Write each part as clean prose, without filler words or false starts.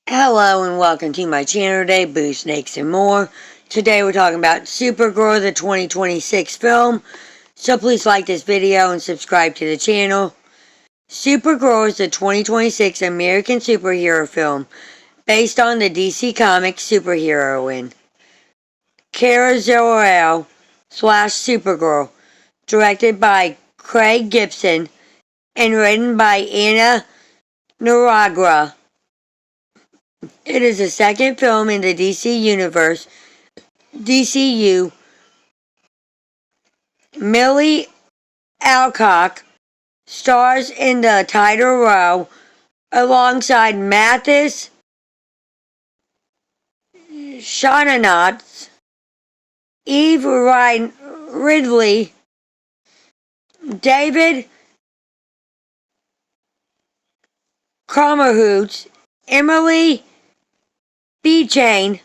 Hello and welcome to my channel today, Boo Snakes and More. Today we're talking about Supergirl, the 2026 film. So please like this video and subscribe to the channel. Supergirl is the 2026 American superhero film based on the DC Comics superheroine Kara Zor-El / Supergirl, directed by Craig Gibson and written by Anna Naragra. It is the second film in the DC Universe, DCU. Millie Alcock stars in the title role alongside Mathis Shonanotz, Eve Ridley, David Cromerhoots, Emily Bechain,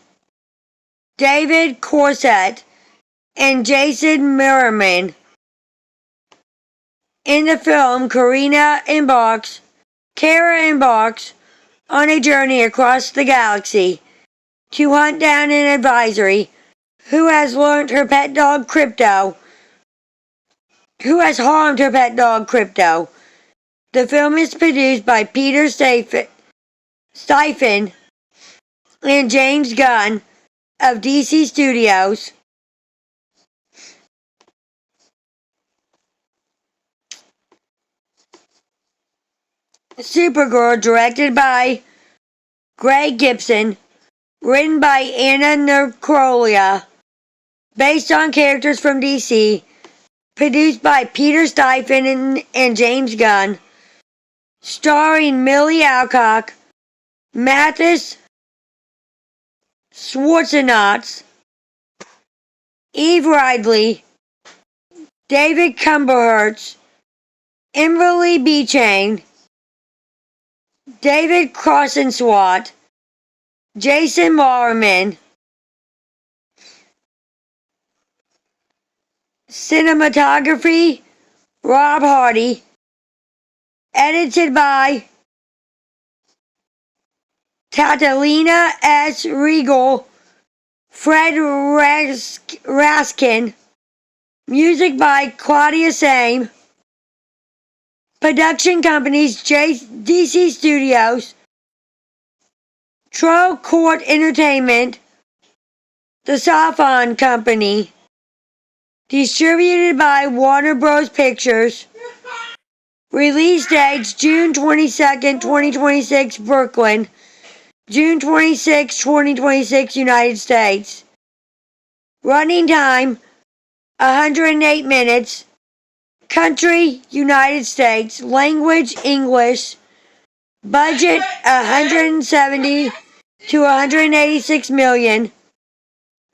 David Corset, and Jason Merriman. In the film, Kara embarks on a journey across the galaxy to hunt down an adversary who has harmed her pet dog Crypto. The film is produced by Peter Steifen and James Gunn of DC Studios. Supergirl, directed by Craig Gibson, written by Anna Naragra, based on characters from DC, produced by Peter Steifen and James Gunn, starring Millie Alcock, Mathis Schwarzenatz, Eve Ridley, David Cumberhertz, Emily Bechain, David Crossenswat, Jason Merriman. Cinematography, Rob Hardy. Edited by Catalina S. Regal, Fred Raskin. Music by Claudia Same. Production companies DC Studios, Troll Court Entertainment, The Safon Company. Distributed by Warner Bros. Pictures. Release dates June 22nd, 2026, Brooklyn. June 26, 2026, United States. Running time 108 minutes. Country, United States. Language, English. Budget 170 to 186 million.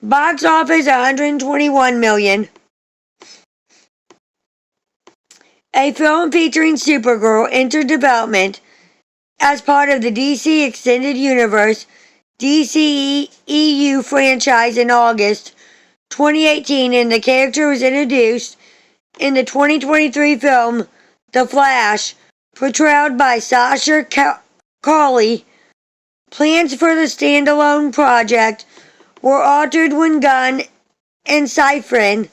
Box office 121 million. A film featuring Supergirl entered development as part of the DC Extended Universe DCEU franchise in August 2018, and the character was introduced in the 2023 film The Flash, portrayed by Sasha Calle. Plans for the standalone project were altered when Gunn and Steifen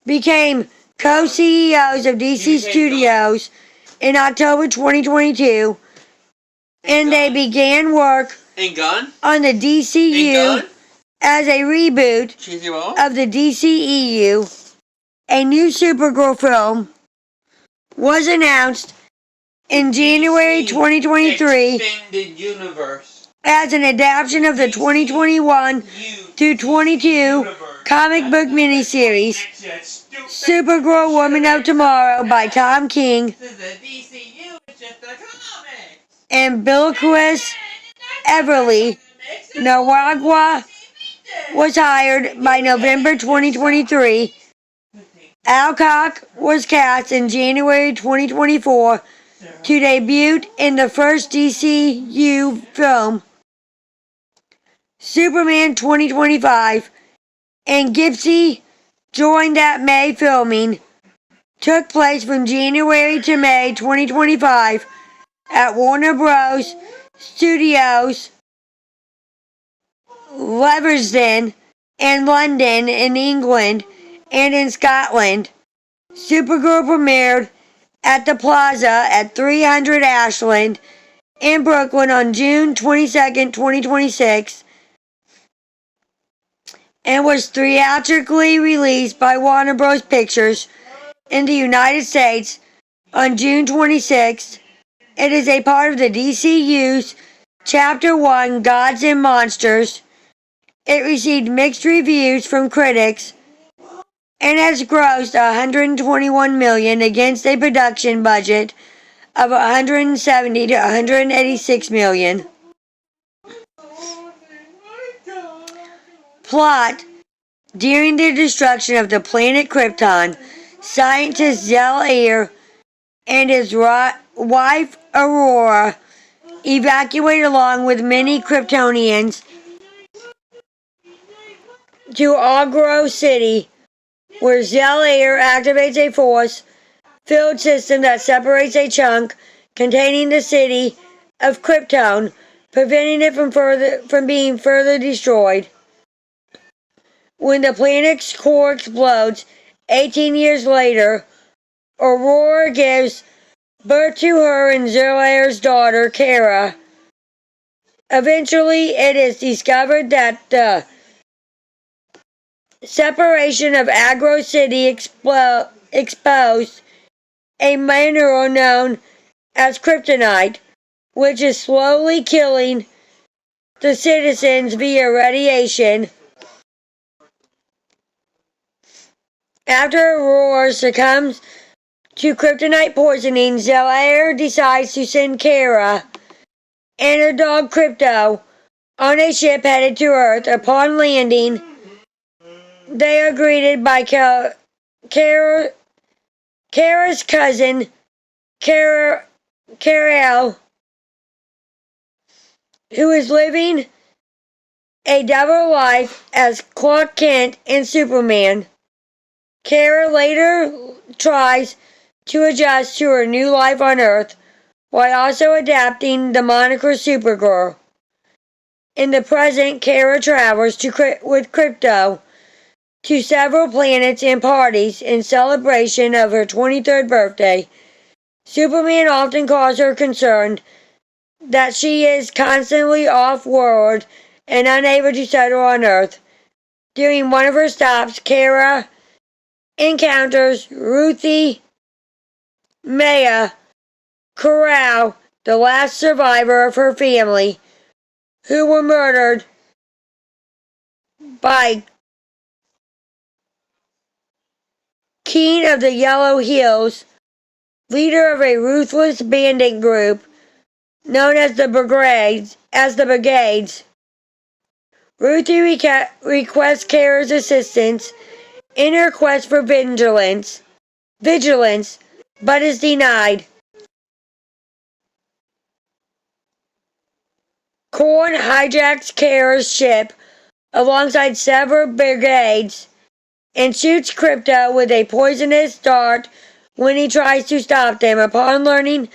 became co-CEOs of DC Studios in October 2022, and they began work on the DCU as a reboot of the DCEU. A new Supergirl film was announced in January 2023 as an adaptation of the 2021 to 22 comic book miniseries Supergirl Woman of Tomorrow by Tom King and Bilquis Everly. Naragra was hired by November 2023. Alcock was cast in January 2024 to debut in the first DCU film, Superman 2025, and Gipsy joined that May. Filming took place from January to May 2025 at Warner Bros. Studios, Leversden, and London in England and in Scotland. Supergirl premiered at the Plaza at 300 Ashland in Brooklyn on June 22nd, 2026, and was theatrically released by Warner Bros. Pictures in the United States on June 26th. It is a part of the DCU's Chapter 1 Gods and Monsters. It received mixed reviews from critics and has grossed $121 million against a production budget of $170 to $186 million. Plot: during the destruction of the planet Krypton, scientist Zell-Air and his wife Aurora evacuate along with many Kryptonians to Agro City, where Zell-Air activates a force-filled system that separates a chunk containing the city of Krypton, preventing it from being further destroyed. When the planet's core explodes 18 years later, Aurora gives birth to her and Zell-Air's daughter, Kara. Eventually, it is discovered that the separation of Agro City exposed a mineral known as kryptonite, which is slowly killing the citizens via radiation. After Aurora succumbs to kryptonite poisoning, Zell-Air decides to send Kara and her dog Crypto on a ship headed to Earth. Upon landing, they are greeted by Kara's cousin, Kal-El, who is living a double life as Clark Kent and Superman. Kara later tries to adjust to her new life on Earth while also adapting the moniker Supergirl. In the present, Kara travels with Crypto to several planets and parties in celebration of her 23rd birthday. Superman often calls her concerned that she is constantly off-world and unable to settle on Earth. During one of her stops, Kara encounters Ruthie Maya Corral, the last survivor of her family, who were murdered by King of the Yellow Hills, leader of a ruthless bandit group known as the Brigades. Ruthie requests Kara's assistance in her quest for vigilance, but is denied. Korn hijacks Kara's ship alongside several brigades and shoots Crypto with a poisonous dart when he tries to stop them. Upon learning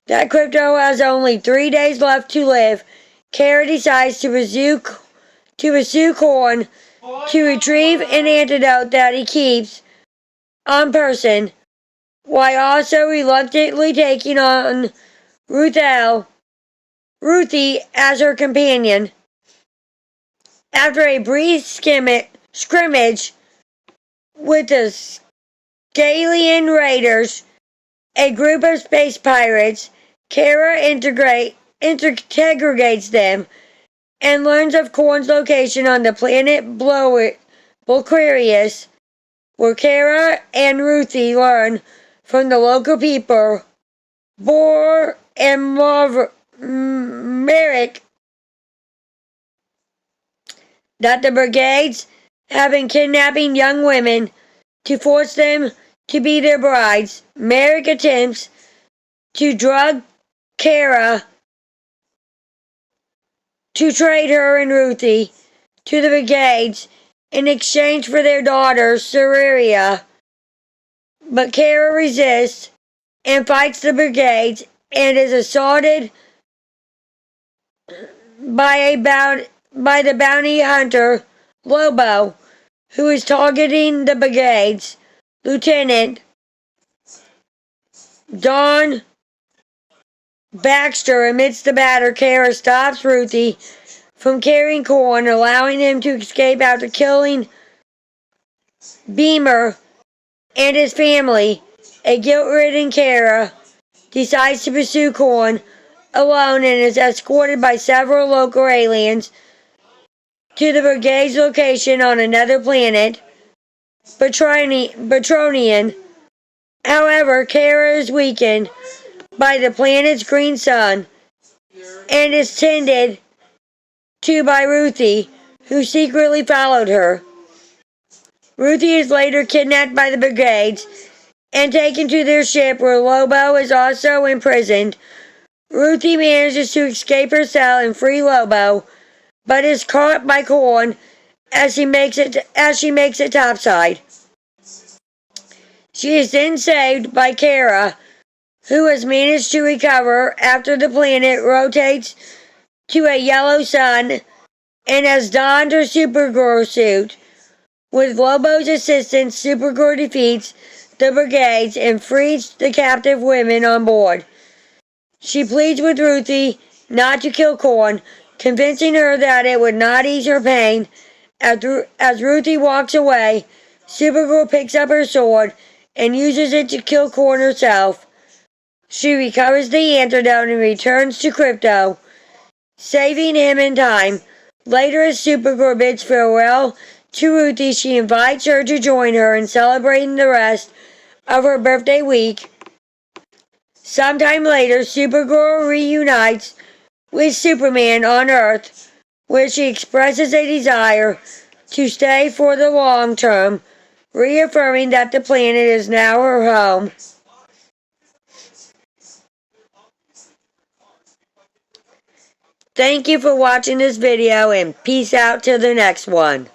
that Crypto has only 3 days left to live, Kara decides to pursue Korn to retrieve an antidote that he keeps on person, while also reluctantly taking on Ruthie as her companion. After a brief scrimmage with the Scalian Raiders, a group of space pirates, Kara interrogates them and learns of Korn's location on the planet Bulquarius, where Kara and Ruthie learn from the local people, Bor and Merrick, that the Brigades have been kidnapping young women to force them to be their brides. Merrick attempts to drug Kara to trade her and Ruthie to the Brigades in exchange for their daughter, Suraria. But Kara resists and fights the Brigades and is assaulted by the bounty hunter Lobo, who is targeting the brigade's Lieutenant Don Baxter. Amidst the battle, Kara stops Ruthie from carrying corn, allowing him to escape after killing Beamer and his family. A guilt-ridden Kara decides to pursue corn alone and is escorted by several local aliens to the brigade's location on another planet, Batronian. However, Kara is weakened by the planet's green sun and is tended to by Ruthie, who secretly followed her. Ruthie is later kidnapped by the brigades and taken to their ship, where Lobo is also imprisoned. Ruthie manages to escape her cell and free Lobo, but is caught by corn as she makes it topside. She is then saved by Kara, who has managed to recover after the planet rotates to a yellow sun and has donned her Supergirl suit. With Lobo's assistance, Supergirl defeats the brigades and frees the captive women on board. She pleads with Ruthie not to kill corn, convincing her that it would not ease her pain. As Ruthie walks away, Supergirl picks up her sword and uses it to kill corn herself. She recovers the antidote and returns to Crypto, saving him in time. Later, as Supergirl bids farewell to Ruthie, she invites her to join her in celebrating the rest of her birthday week. Sometime later, Supergirl reunites with Superman on Earth, where she expresses a desire to stay for the long term, reaffirming that the planet is now her home. Thank you for watching this video, and peace out till the next one.